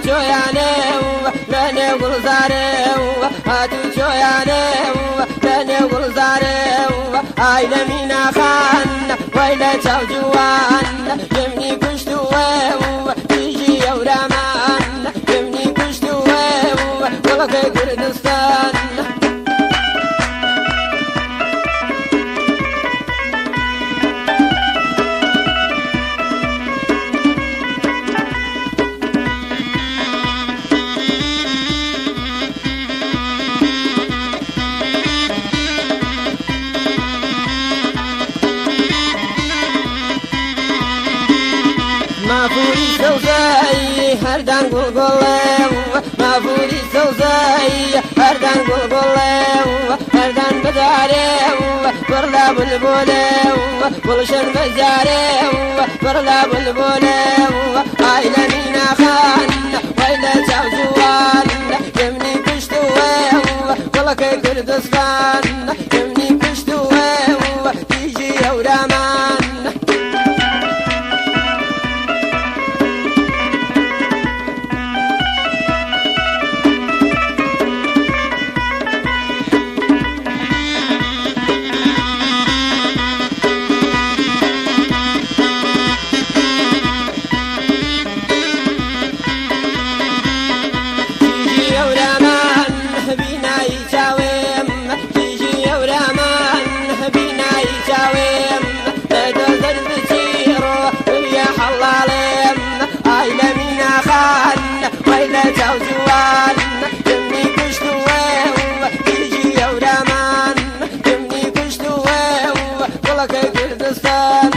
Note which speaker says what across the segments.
Speaker 1: شويانه لاني والزاره هاتو شويانه لاني والزاره هاي لمينا خان ويلا تاوجوان يمني كشتو يجي يورامان يمني كشتو ولقي كردستان ما فوري سوزاي هردان قلقلو ما فوري سوزاي هردان قلقلو هردان بداريو برلا بلبولو بلشن بزاريو برلا بلبولو هاي لمينا خان ويلا تعزوان يمني كشتو ولكي كردستان يمني كشتو يجي يورامان تعزوان يمني كشتو يجي يورامان يمني كشتو ولكي كردستان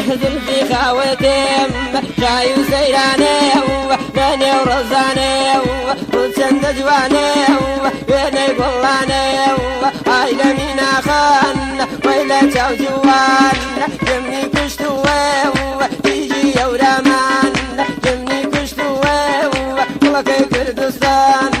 Speaker 1: زلفي خاوتهم جاي وسيراني بيني ورزاني وسند جواني بيني قلاني هاي لمينا خان ويلا تعزوان يمني كشتو يجي يورامان يمني كشتو ولكي كردستان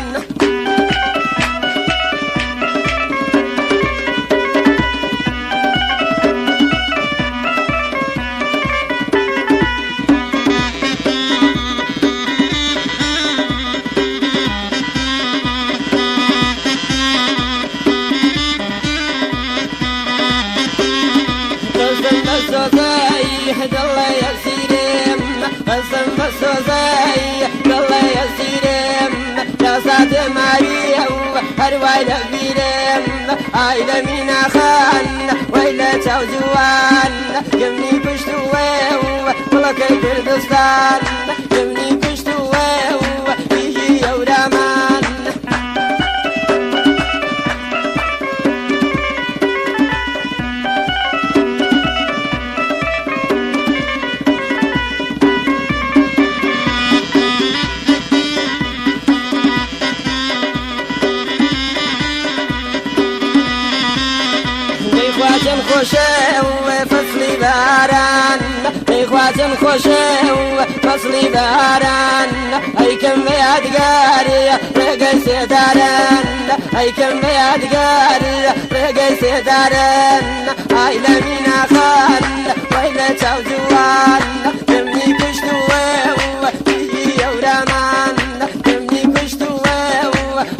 Speaker 1: الله يسيرم قسم بسوزي الله يسيرم يا سات ماريا هرواي لبيرم هاي لمينا خان ويلا تعزوان يمني كشتو ولكي كردستان يمني كشتو يجي يورامان خوشه فصلی باران ای خواتم خوشه فصلی باران ای کم یادگاری رگی سدارن ای کم یادگاری رگی سدارن ای لمینا خان ویلا تعزوان یمنی کشتو یجی یورامان یمنی کشتو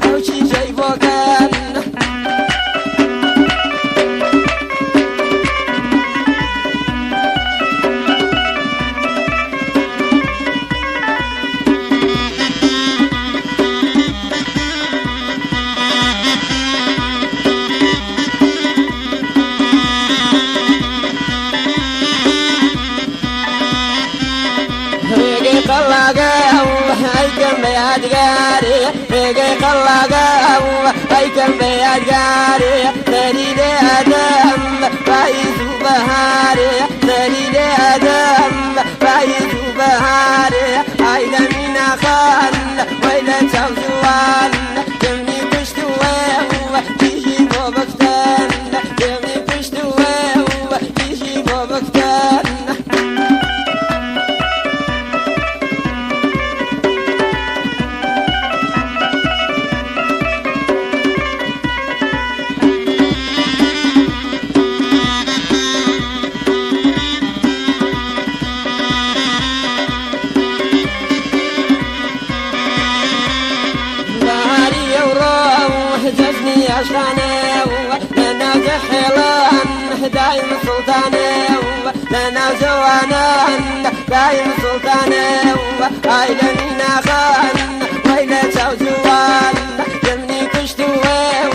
Speaker 1: او چی جای بکن يادگاری بگی قلاقو ای کم به یادگاری دلیل آدم رئیسو بهاری دلیل آدم رئیسو بهاری ای لمینا خشانه لنا زحلان دايم سلطانه لنا زوانا دايم سلطانه عيلنا خان ويلة وزوان يمني كشتوه